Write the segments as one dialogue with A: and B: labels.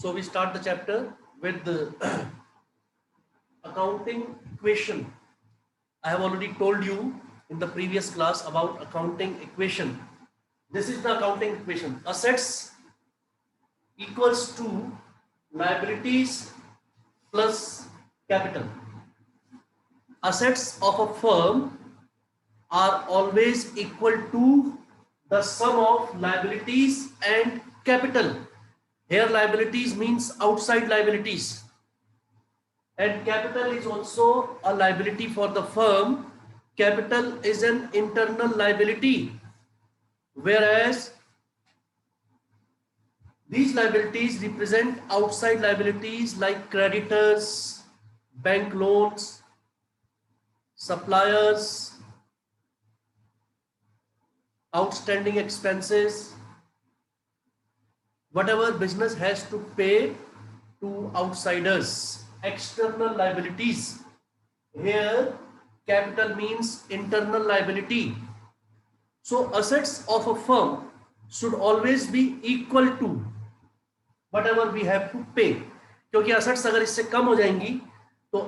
A: So we start the chapter with the accounting equation. I have already told you in the previous class about accounting equation. This is the accounting equation. Assets equals to liabilities plus capital. Assets of a firm are always equal to the sum of liabilities and capital. Here liabilities means outside liabilities, and capital is also a liability for the firm. Capital is an internal liability, whereas these liabilities represent outside liabilities like creditors, bank loans, suppliers, outstanding expenses, whatever business has to pay to outsiders, external liabilities. Here capital means internal liability. So assets of a firm should always be equal to whatever we have to pay, क्योंकि assets अगर इससे कम हो जाएंगी तो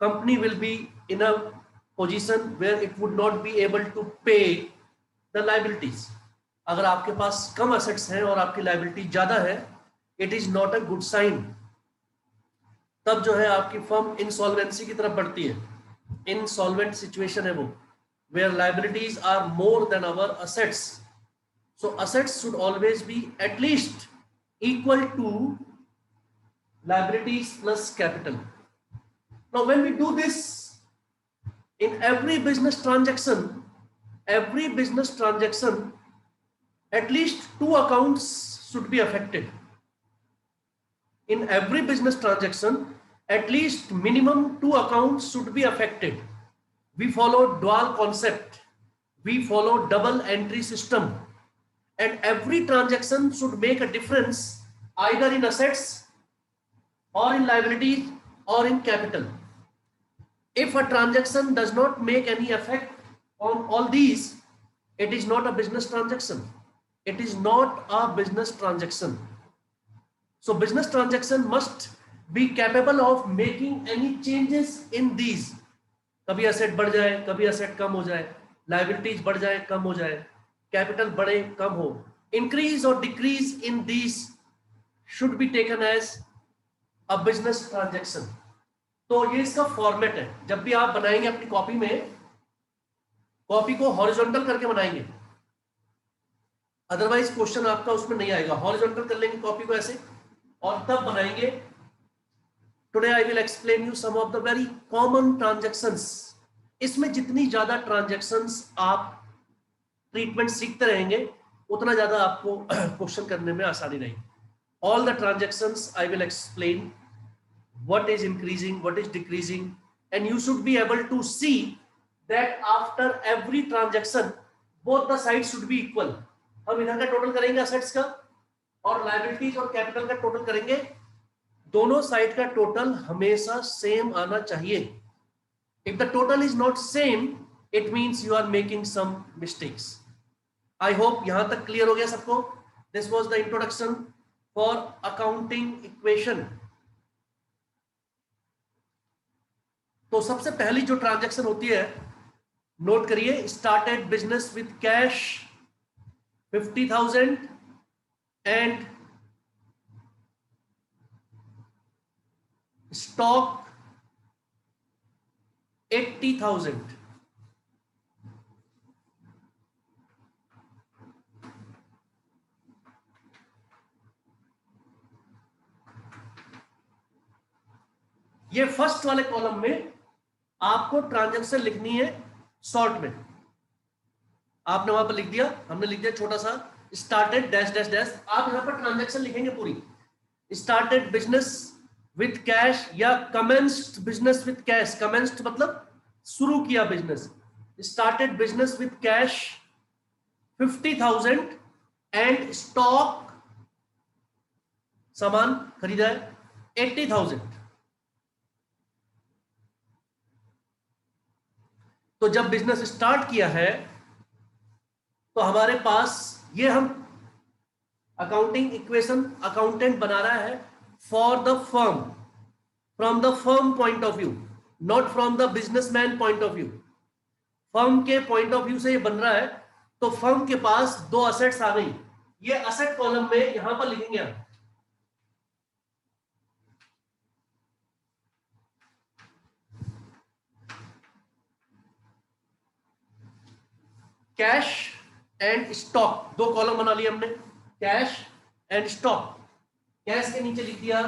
A: company will be in a position where it would not be able to pay the liabilities. अगर आपके पास कम assets हैं और आपकी liability ज़्यादा है, it is not a good sign. तब जो है आपकी फर्म इंसॉल्वेंसी की तरफ बढ़ती है. इंसॉल्वेंट सिचुएशन है वो, where liabilities are more than our assets. So assets should always be at least equal to liabilities plus capital. Now when we do this in every business transaction, at least two accounts should be affected. In every business transaction, at least minimum two accounts should be affected. We follow dual concept, we follow double entry system, and every transaction should make a difference either in assets or in liabilities or in capital. If a transaction does not make any effect on all these, it is not a business transaction. It is not a business transaction. So business transaction must be capable of making any changes in these. कभी asset बढ़ जाए, कभी asset कम हो जाए, liabilities बढ़ जाए, कम हो जाए, capital बढ़े, कम हो. Increase or decrease in these should be taken as a business transaction. तो ये इसका फॉर्मेट है. जब भी आप बनाएंगे अपनी कॉपी में, कॉपी को हॉरिजॉन्टल करके बनाएंगे, अदरवाइज क्वेश्चन आपका उसमें नहीं आएगा. हॉरिजॉन्टल कर लेंगे कॉपी को ऐसे और तब बनाएंगे. Today I will explain you some of the very common transactions. इसमें जितनी ज्यादा ट्रांजैक्शंस आप ट्रीटमेंट सीखते रहेंगे उतना ज्यादा आपको क्वेश्चन करने में आसानी रहेगी. All the transactions I will explain what is increasing, what is decreasing, and you should be able to see that after every transaction both the sides should be equal. हम इधर का टोटल करेंगे assets का और liabilities और capital का total करेंगे, दोनों साइड का टोटल हमेशा सेम आना चाहिए. If the total is not same, it means you are making some mistakes. I hope यहां तक क्लियर हो गया सबको. This was the introduction for accounting equation. तो सबसे पहली जो ट्रांजैक्शन होती है, नोट करिए, started business with cash 50,000 and stock 80,000. ये फर्स्ट वाले कॉलम में आपको ट्रांजैक्शन लिखनी है शॉर्ट में. आपने वहां पर लिख दिया, हमने लिख दिया छोटा सा स्टार्टेड डैश डैश डैश. आप यहां पर ट्रांजैक्शन लिखेंगे पूरी. स्टार्टेड बिजनेस विथ कैश या commenced business with cash. Commenced मतलब शुरू किया business. Started business with cash 50,000 and stock, सामान खरीदा है 80,000. तो जब बिजनेस स्टार्ट किया है तो हमारे पास ये हम अकाउंटिंग इक्वेशन अकाउंटेंट बना रहा है for the firm, from the firm point of view, not from the businessman point of view. Firm के पॉइंट ऑफ व्यू से ये बन रहा है, तो फर्म के पास दो असेट्स आ गई, ये असेट कॉलम में यहां पर लिखेंगे आप कैश एंड स्टॉक, दो कॉलम बना लिए हमने, कैश एंड स्टॉक। कैश के नीचे लिख दिया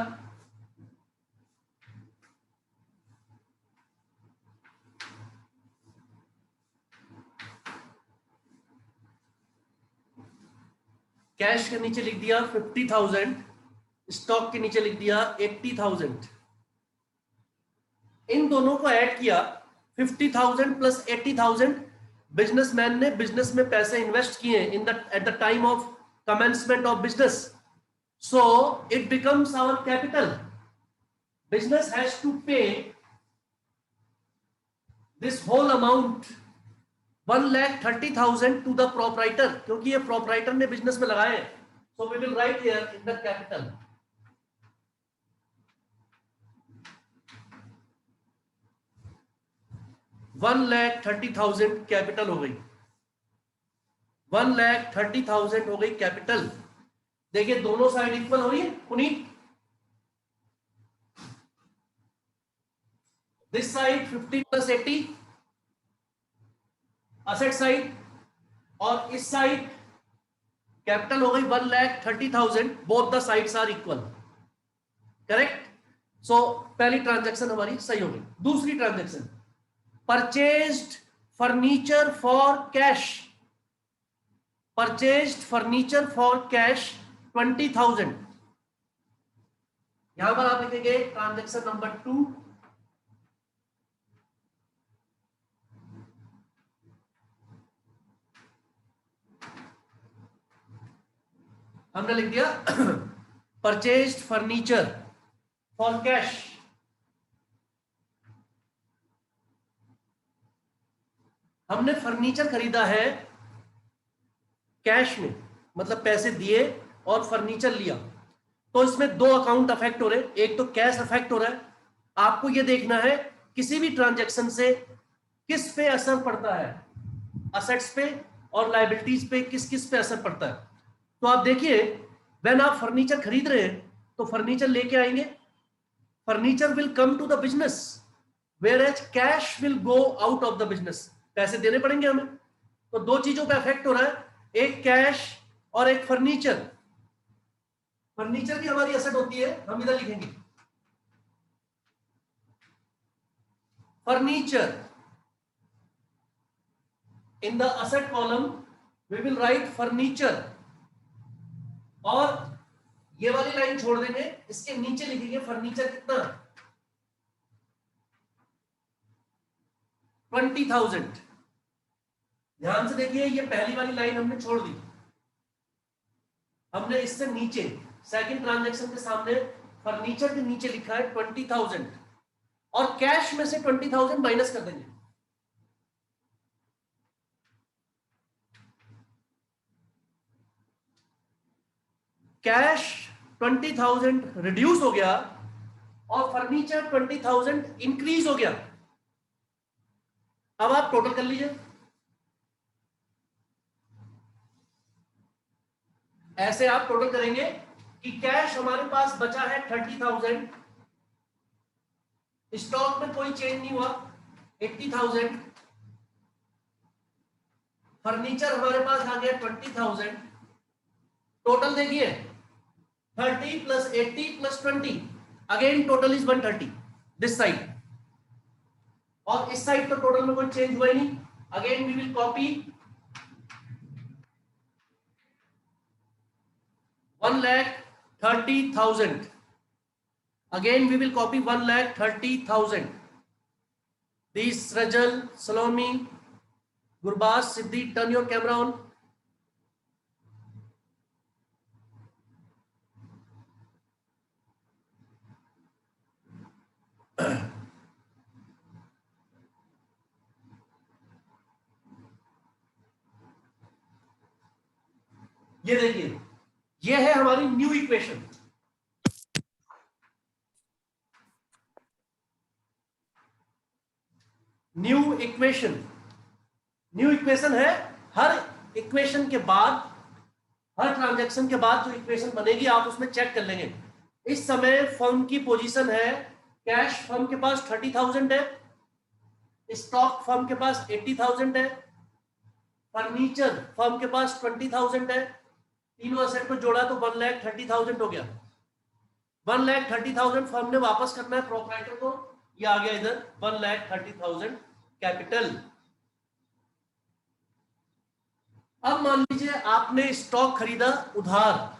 A: कैश के नीचे लिख दिया 50,000, स्टॉक के नीचे लिख दिया 80,000। इन दोनों को ऐड किया, 50,000 प्लस 80,000 बिजनेसमैन ने बिजनेस में पैसे इन्वेस्ट किए in the at the time of commencement of business, so it becomes our capital. Business has to pay this whole amount 1,30,000 to the proprietor, क्योंकि ये प्रोपराइटर ने बिजनेस में लगाए, so we will write here in the capital 1,30,000 capital हो गई, 1,30,000 हो गई capital. देखिए दोनों साइड इक्वल हो रही है Puneet, this side 50 plus 80 asset side, और इस साइड कैपिटल हो गई 1,30,000, both the sides are equal, correct. So पहली ट्रांजैक्शन हमारी सही हो गई। दूसरी transaction, purchased furniture for cash, purchased furniture for cash 20,000। यहां पर आप लिखेंगे ट्रांजैक्शन नंबर 2, हमने लिख दिया परचेज्ड फर्नीचर फॉर कैश। हमने फर्नीचर खरीदा है कैश में, मतलब पैसे दिए और फर्नीचर लिया, तो इसमें दो अकाउंट अफेक्ट हो रहे, एक तो कैश अफेक्ट हो रहा है। आपको यह देखना है किसी भी ट्रांजैक्शन से किस पे असर पड़ता है, असेट्स पे और लायबिलिटीज पे किस किस पे असर पड़ता है। तो आप देखिए, व्हेन आप फर्नीचर खरीद रहे हैं तो फर्नीचर लेके आएंगे, furniture will come to the business, whereas cash will go out of the business, पैसे देने पड़ेंगे हमें। तो दो चीजों पे अफेक्ट हो रहा है, एक कैश और एक फर्नीचर। फर्नीचर भी हमारी एसेट होती है, हम इधर लिखेंगे furniture in the asset column, we will write furniture, और ये वाली लाइन छोड़ देंगे, इसके नीचे लिखेंगे फर्नीचर कितना 20,000। ध्यान से देखिए, ये पहली वाली लाइन हमने छोड़ दी, हमने इससे नीचे सेकंड ट्रांजैक्शन के सामने फर्नीचर के नीचे लिखा है 20,000, और कैश में से 20,000 माइनस कर देंगे। कैश 20,000 रिड्यूस हो गया और फर्नीचर 20,000 इंक्रीज हो गया। अब आप टोटल कर लीजिए, ऐसे आप टोटल करेंगे कि कैश हमारे पास बचा है 30,000, स्टॉक में कोई चेंज नहीं हुआ 80,000, फर्नीचर हमारे पास आ गया 20,000। टोटल देखिए 30 plus 80 plus 20, again total is 130 this side, और इस साइड तो टोटल में कोई चेंज हुआ ही नहीं। Again we will copy 1,30,000, again we will copy 1,30,000. These Rajal, Salome, Gurbaz, Siddhi, turn your camera on. ये देखिए, ये है हमारी new equation. New equation, new equation है, हर इक्वेशन के बाद, हर ट्रांजैक्शन के बाद जो इक्वेशन बनेगी आप उसमें चेक कर लेंगे। इस समय फर्म की पोजीशन है, कैश फर्म के पास 30,000 है, स्टॉक फर्म के पास 80,000 है, फर्नीचर फर्म के पास 20,000 है, तीनों असेट को जोड़ा तो 1,30,000 हो गया। 1,30,000 फर्म ने वापस करना है प्रोप्राइटर को, ये आ गया इधर 1,30,000 कैपिटल। अब मान लीजिए आपने स्टॉक खरीदा उधार,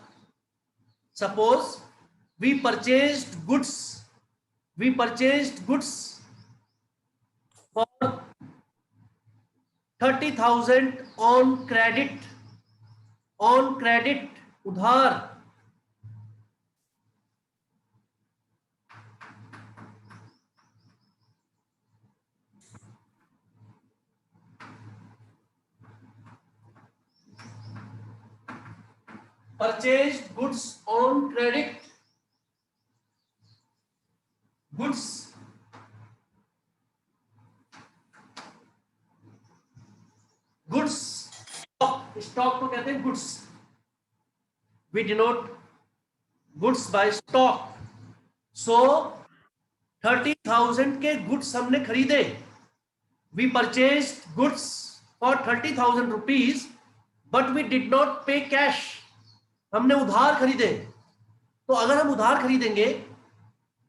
A: suppose we purchased goods for 30,000 on credit उधार। Purchased goods on credit, goods stock को कहते हैं goods, we denote goods by stock. So 30,000 के गुड्स हमने खरीदे, we purchased goods for 30,000 rupees but we did not pay cash, हमने उधार खरीदे। तो अगर हम उधार खरीदेंगे,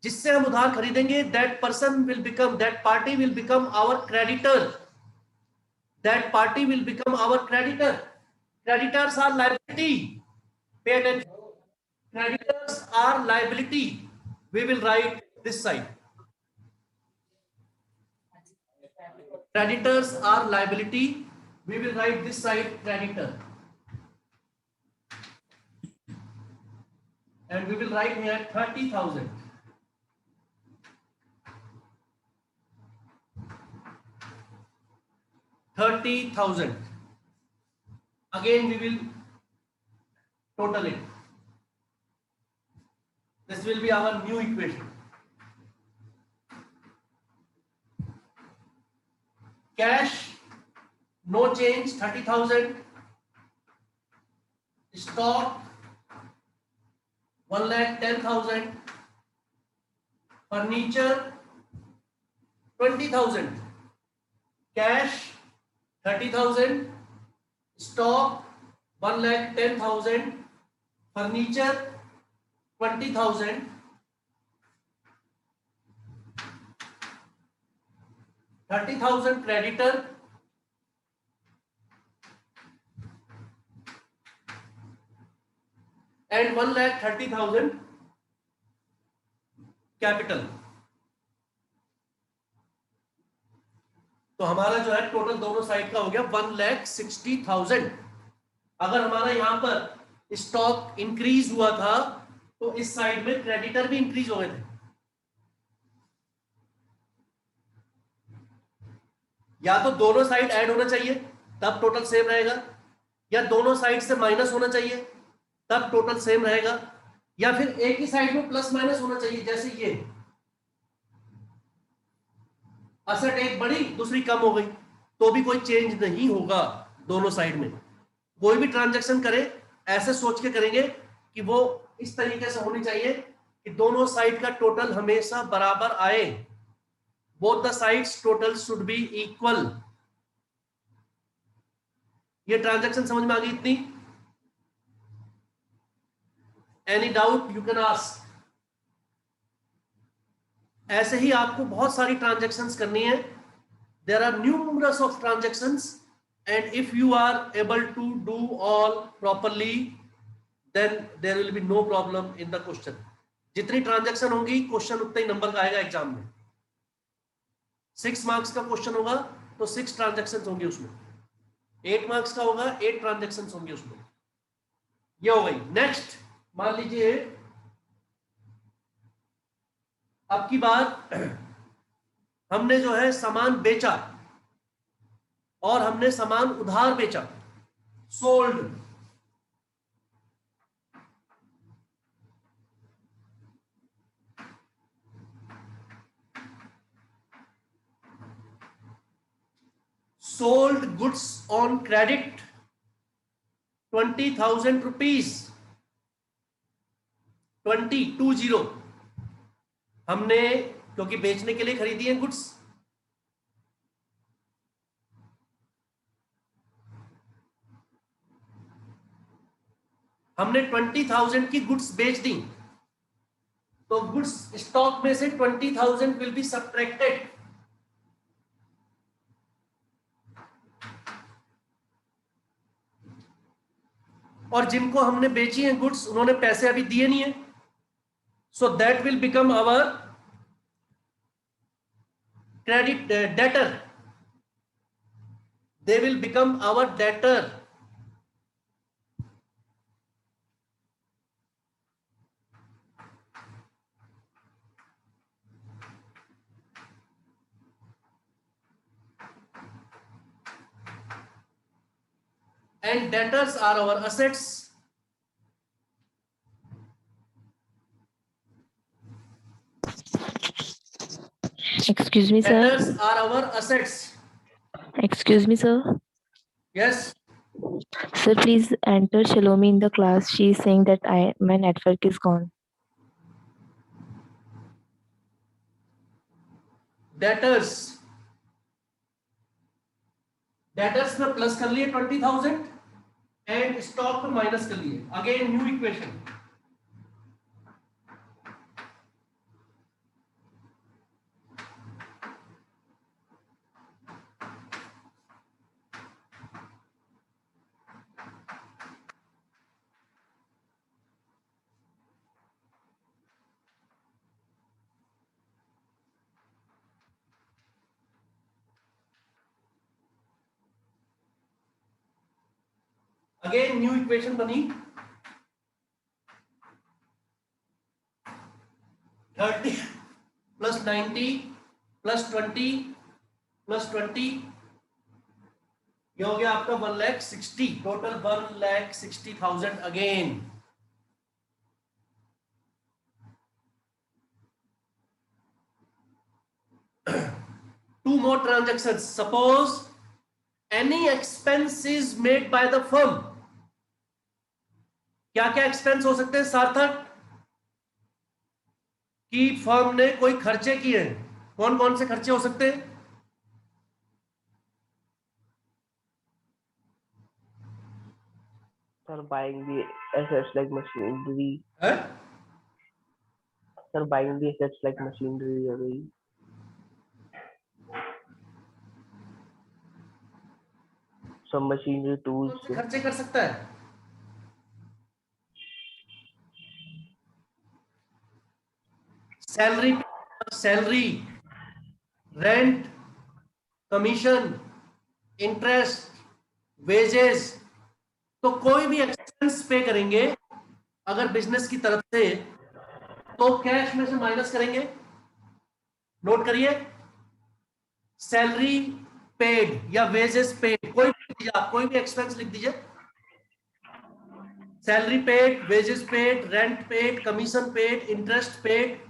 A: जिससे हम उधार खरीदेंगे, that person will become, that party will become our creditor, that party will become our creditor. Creditors are liability, pay attention, creditors are liability, we will write this side, creditors are liability, we will write this side creditor, and we will write here 30,000, 30,000, again we will total it, this will be our new equation। cash no change 30,000, stock 1,10,000, furniture 20,000, cash 30,000, stock 1,10,000, furniture 20,000, 30,000 creditor, and 1,30,000 capital. तो हमारा जो है total दोनों side का हो गया 1,60,000। अगर हमारा यहां पर स्टॉक इंक्रीज हुआ था तो इस साइड में क्रेडिटर भी इंक्रीज हो गए थे, या तो दोनों साइड ऐड होना चाहिए तब टोटल सेम रहेगा, या दोनों साइड से माइनस होना चाहिए तब टोटल सेम रहेगा, या फिर एक ही साइड में प्लस माइनस होना चाहिए, जैसे ये असेट एक बढ़ी दूसरी कम हो गई तो भी कोई चेंज नहीं होगा दोनों साइड में। कोई भी ट्रांजैक्शन करे ऐसे सोच के करेंगे कि वो इस तरीके से होनी चाहिए कि दोनों साइड का टोटल हमेशा बराबर आए, both the sides total should be equal. ये ट्रांजैक्शन समझ में आ गई इतनी? Any doubt you can ask. ऐसे ही आपको बहुत सारी ट्रांजैक्शंस करनी है, there are numerous of transactions, and if you are able to do all properly then there will be no problem in the question। जितनी ट्रांजैक्शन होंगी क्वेश्चन उतना ही नंबर का आएगा एग्जाम में। 6 मार्क्स का क्वेश्चन होगा तो 6 ट्रांजैक्शन होंगे उसमें, 8 मार्क्स का होगा 8 ट्रांजैक्शन होंगे उसमें। ये हो गई। नेक्स्ट मान लीजिए अब की बार हमने जो है सामान बेचा और हमने सामान उधार बेचा, sold. sold goods on credit 20,000 rupees, 20 हमने क्योंकि बेचने के लिए खरीदी है गुड्स, हमने 20,000 की गुड्स बेच दी, तो गुड्स स्टॉक में से 20,000 विल बी सब्ट्रैक्टेड, और जिनको हमने बेची हैं गुड्स उन्होंने पैसे अभी दिए नहीं है, so that will become our credit debtor, they will become our debtor. And debtors are our assets.
B: Excuse me, sir.
A: Debtors are our assets.
B: Excuse me, sir.
A: Yes.
B: Sir, please enter Shalomi in the class. She is saying that my network is gone.
A: Debtors. Debtors में plus कर लिए 20,000 and stock में minus कर लिए. Again new equation. Again new equation बनी 30 plus 90 plus 20 plus 20, ये हो गया आपका 1,60,000, total 1,60,000 again. Two more transactions. Suppose any expense is made by the firm. क्या क्या एक्सपेंस हो सकते हैं सार्थक? कि फर्म ने कोई खर्चे किए हैं. कौन कौन से खर्चे हो सकते हैं?
C: Sir, buying the assets like machinery.
A: है?
C: Sir, buying the assets like machinery. Some machinery tools.
A: कौन से खर्चे कर सकता है? Salary, rent, commission, interest, wages. तो कोई भी एक्सपेंस पे करेंगे अगर बिजनेस की तरफ से, तो कैश में से माइनस करेंगे. नोट करिए, सैलरी पेड या वेजेस पेड, कोई भी लिख दीजिए, आप कोई भी एक्सपेंस लिख दीजिए. Salary paid, wages paid, rent paid, commission paid, interest paid.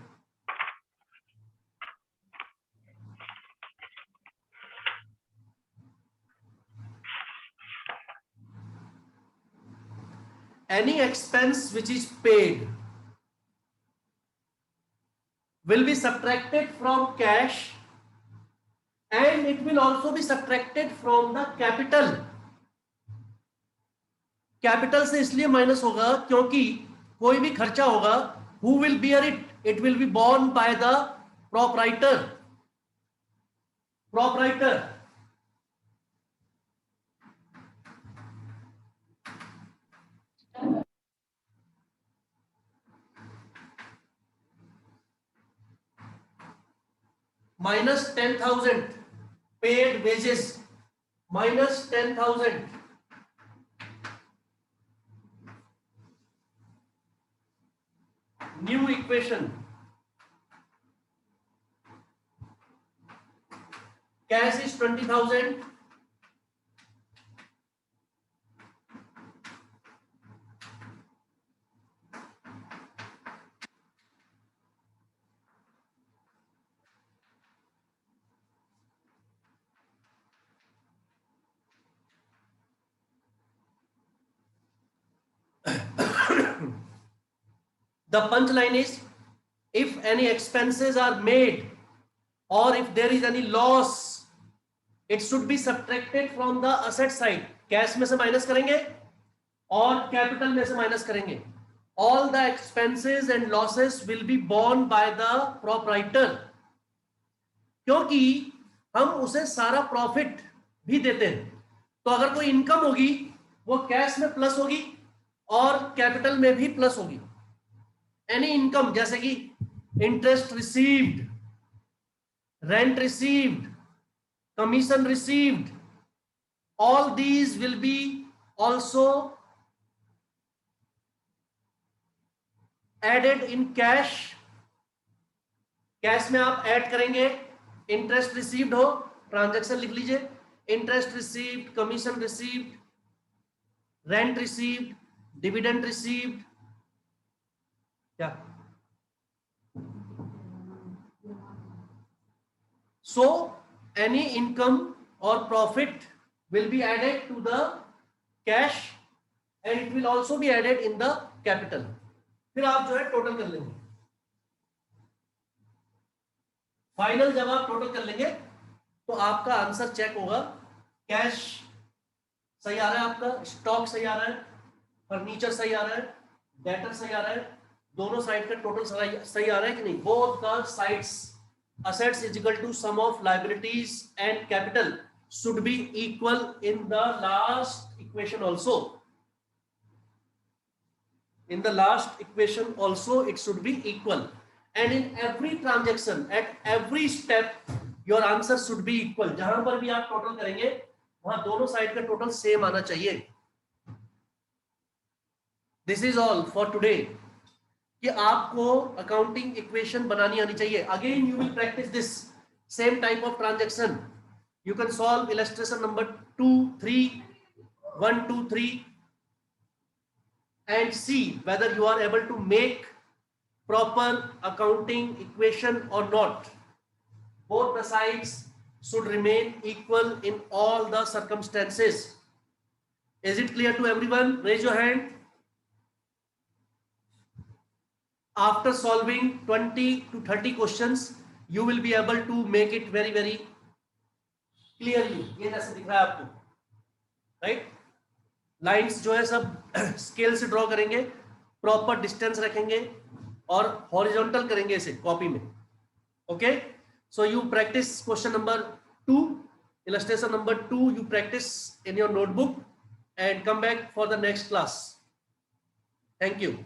A: Any expense which is paid will be subtracted from cash and it will also be subtracted from the capital. Capital से इसलिए minus होगा क्योंकि कोई भी खर्चा होगा, who will bear it? It will be borne by the proprietor. minus 10,000 paid wages, minus 10,000. New equation. Cash is 20,000. The punchline is, if any expenses are made or if there is any loss, it should be subtracted from the asset side. Cash में से minus करेंगे और capital में से minus करेंगे. All the expenses and losses will be borne by the proprietor, क्योंकि हम उसे सारा प्रॉफिट भी देते हैं. तो अगर कोई इनकम होगी वो कैश में प्लस होगी और कैपिटल में भी प्लस होगी. एनी इनकम जैसे कि interest received, rent received, commission received, all these will be also added in cash. Cash में आप ऐड करेंगे. इंटरेस्ट रिसीव्ड हो, ट्रांजैक्शन लिख लीजिए. Interest received, commission received, rent received, dividend received. क्या? So any income or profit will be added to the cash and it will also be added in the capital. फिर आप जो है total कर लेंगे. फाइनल जब आप टोटल कर लेंगे तो आपका आंसर चेक होगा. कैश सही आ रहा है आपका, स्टॉक सही आ रहा है, फर्नीचर सही आ रहा है, डेटर सही आ रहा है, दोनों साइड का टोटल सही आ रहा है कि नहीं. Both the sides assets is equal to sum of liabilities and capital should be equal in the last equation also. In the last equation also it should be equal, and in every transaction at every step your answer should be equal. जहां पर भी आप total करेंगे वहां दोनों side का total same आना चाहिए. This is all for today. कि आपको अकाउंटिंग इक्वेशन बनानी आनी चाहिए. Again you will practice this same type of transaction. You can solve illustration number 2, 3, 1, 2, 3 and see whether you are able to make proper accounting equation or not. Both the sides should remain equal in all the circumstances. Is it clear to everyone? Raise your hand. After solving 20 to 30 questions, you will be able to make it very very clearly. ये जैसे दिख रहा है आपको, right? Lines जो है सब scale से ड्रॉ करेंगे, प्रॉपर डिस्टेंस रखेंगे और हॉरिजॉन्टल करेंगे इसे कॉपी में. Okay, so you practice question number 2, illustration number 2, you practice in your notebook and come back for the next class. Thank you.